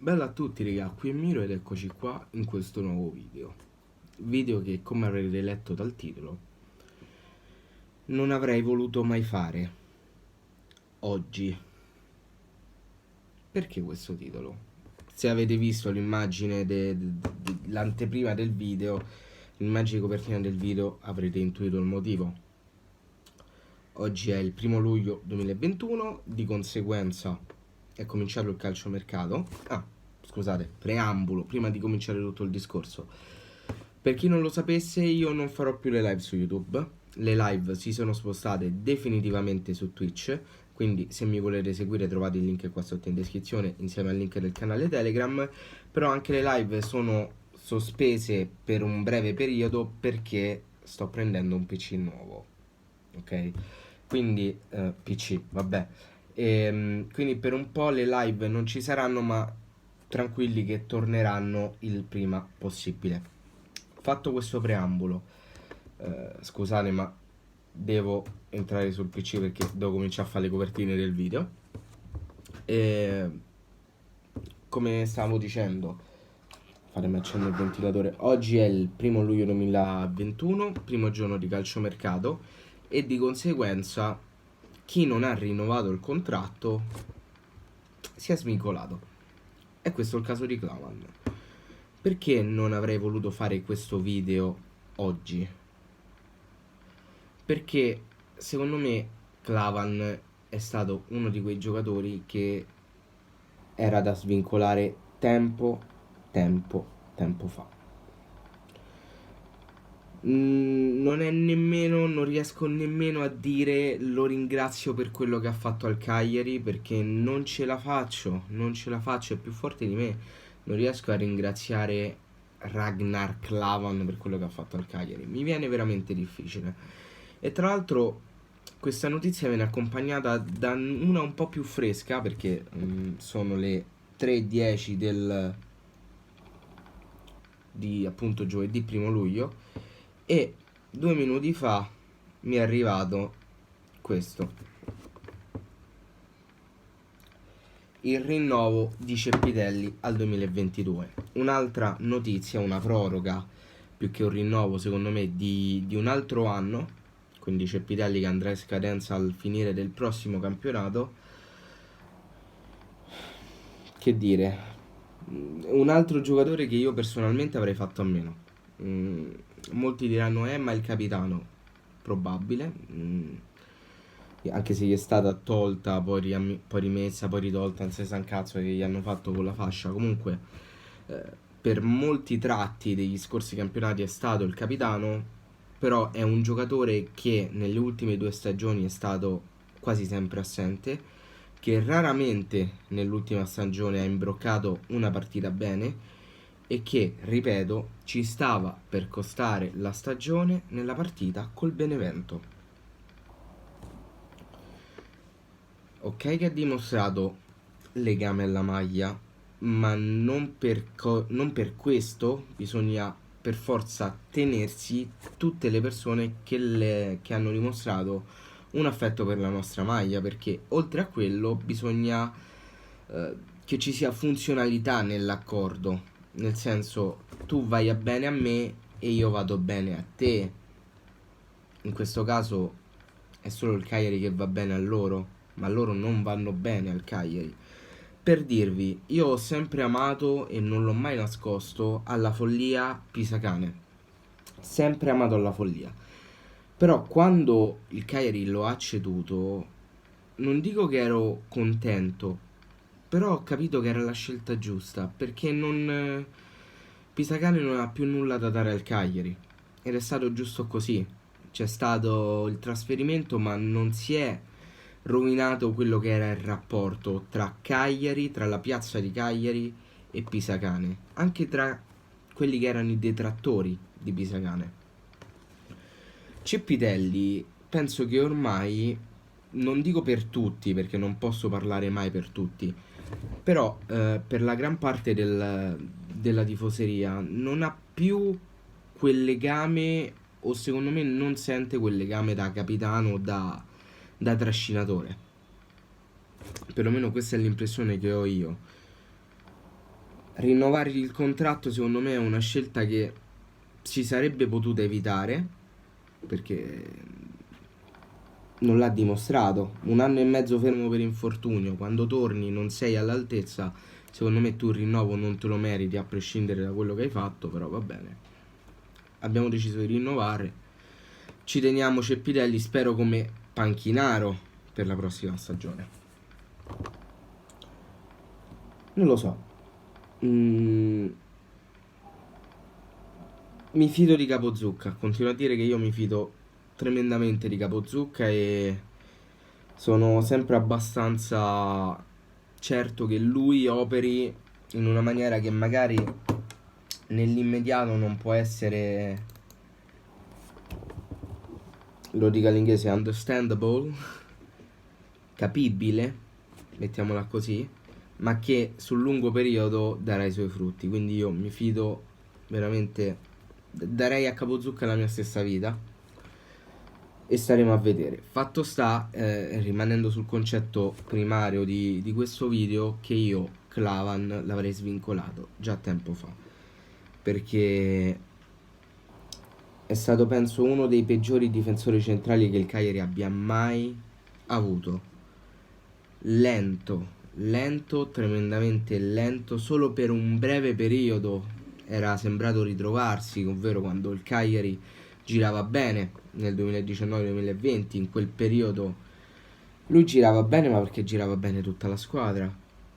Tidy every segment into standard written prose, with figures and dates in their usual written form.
Bella a tutti raga, qui è Miro ed eccoci qua in questo nuovo video che, come avrete letto dal titolo, non avrei voluto mai fare oggi. Perché questo titolo? Se avete visto l'immagine l'anteprima del video, l'immagine di copertina del video, avrete intuito il motivo. Oggi è il 1° luglio 2021, di conseguenza è cominciato il calciomercato. Scusate, preambolo, prima di cominciare tutto il discorso. Per chi non lo sapesse, io non farò più le live su YouTube. Le live si sono spostate definitivamente su Twitch, quindi se mi volete seguire trovate il link qua sotto in descrizione insieme al link del canale Telegram. Però anche le live sono sospese per un breve periodo perché sto prendendo un PC nuovo. Ok? Quindi PC, vabbè. Quindi per un po' le live non ci saranno, ma tranquilli che torneranno il prima possibile. Fatto questo preambolo, scusate ma devo entrare sul PC perché devo cominciare a fare le copertine del video. E come stavo dicendo, fatemi accendere il ventilatore. Oggi è il 1° luglio 2021, primo giorno di calciomercato, e di conseguenza chi non ha rinnovato il contratto si è svincolato. E questo è il caso di Clavan. Perché non avrei voluto fare questo video oggi? Perché secondo me Clavan è stato uno di quei giocatori che era da svincolare tempo fa. Non riesco nemmeno a dire lo ringrazio per quello che ha fatto al Cagliari, perché non ce la faccio, è più forte di me. Non riesco a ringraziare Ragnar Klavan per quello che ha fatto al Cagliari, mi viene veramente difficile. E tra l'altro questa notizia viene accompagnata da una un po' più fresca, perché sono le 3:10 di appunto giovedì 1° luglio, e 2 minuti fa mi è arrivato questo: il rinnovo di Cepitelli al 2022. Un'altra notizia, una proroga più che un rinnovo secondo me di un altro anno, quindi Cepitelli che andrà in scadenza al finire del prossimo campionato. Che dire, un altro giocatore che io personalmente avrei fatto a meno. Molti diranno ma il capitano, probabile, anche se gli è stata tolta, poi rimessa, poi ritolta, non si sa un cazzo che gli hanno fatto con la fascia. Comunque per molti tratti degli scorsi campionati è stato il capitano, però è un giocatore che nelle ultime 2 stagioni è stato quasi sempre assente, che raramente nell'ultima stagione ha imbroccato una partita bene e che, ripeto, ci stava per costare la stagione nella partita col Benevento. Ok che ha dimostrato legame alla maglia, ma non per questo bisogna per forza tenersi tutte le persone che hanno dimostrato un affetto per la nostra maglia, perché oltre a quello bisogna che ci sia funzionalità nell'accordo, nel senso tu vai a bene a me e io vado bene a te. In questo caso è solo il Cagliari che va bene a loro, ma loro non vanno bene al Cagliari. Per dirvi, io ho sempre amato e non l'ho mai nascosto alla follia Pisacane. Sempre amato alla follia. Però quando il Cagliari lo ha ceduto, non dico che ero contento, però ho capito che era la scelta giusta, perché non Pisacane non ha più nulla da dare al Cagliari. Ed è stato giusto così. C'è stato il trasferimento, ma non si è rovinato quello che era il rapporto tra Cagliari, tra la piazza di Cagliari e Pisacane, anche tra quelli che erano i detrattori di Pisacane. Cepitelli penso che ormai, non dico per tutti perché non posso parlare mai per tutti, però per la gran parte della tifoseria non ha più quel legame, o secondo me non sente quel legame da capitano, da trascinatore. Perlomeno questa è l'impressione che ho io. rinnovare il contratto secondo me è una scelta che si sarebbe potuta evitare, perché non l'ha dimostrato. Un anno e mezzo fermo per infortunio, quando torni non sei all'altezza, secondo me tu il rinnovo non te lo meriti a prescindere da quello che hai fatto, però va bene. Abbiamo deciso di rinnovare. Ci teniamo Ceppidelli, spero come panchinaro per la prossima stagione. Non lo so. Mm, mi fido di Capozucca. Continuo a dire che io mi fido tremendamente di Capozucca e sono sempre abbastanza certo che lui operi in una maniera che magari nell'immediato non può essere, lo dico all'inglese, understandable, capibile, mettiamola così, ma che sul lungo periodo darà i suoi frutti. Quindi io mi fido veramente, darei a Capozucca la mia stessa vita e staremo a vedere. Fatto sta, rimanendo sul concetto primario di questo video, che io Clavan l'avrei svincolato già tempo fa, perché è stato penso uno dei peggiori difensori centrali che il Cagliari abbia mai avuto. Lento, lento, tremendamente lento, solo per un breve periodo era sembrato ritrovarsi, ovvero quando il Cagliari girava bene nel 2019-2020, in quel periodo lui girava bene, ma perché girava bene tutta la squadra,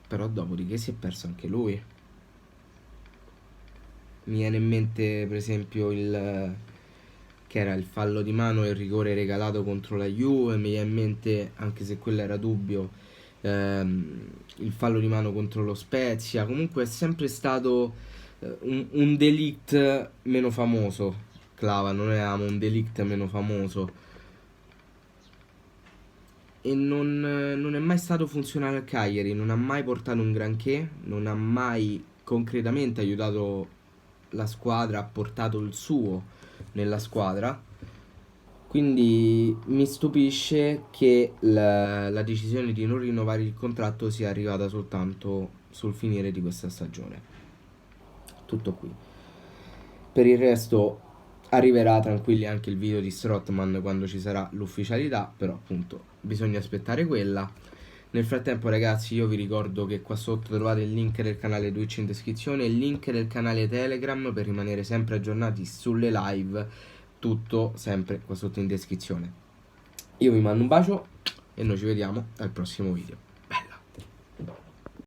però dopodiché si è perso anche lui. Mi viene in mente per esempio il che era il fallo di mano e il rigore regalato contro la Juve, mi viene in mente, anche se quello era dubbio, il fallo di mano contro lo Spezia. Comunque è sempre stato un delict meno famoso. Clava, non eravamo un delict meno famoso e non è mai stato funzionale al Cagliari, non ha mai portato un granché, non ha mai concretamente aiutato la squadra, ha portato il suo nella squadra. Quindi mi stupisce che la decisione di non rinnovare il contratto sia arrivata soltanto sul finire di questa stagione. Tutto qui. Per il resto arriverà tranquilli anche il video di Strottman quando ci sarà l'ufficialità, però appunto bisogna aspettare quella. Nel frattempo ragazzi io vi ricordo che qua sotto trovate il link del canale Twitch in descrizione e il link del canale Telegram per rimanere sempre aggiornati sulle live, tutto sempre qua sotto in descrizione. Io vi mando un bacio e noi ci vediamo al prossimo video.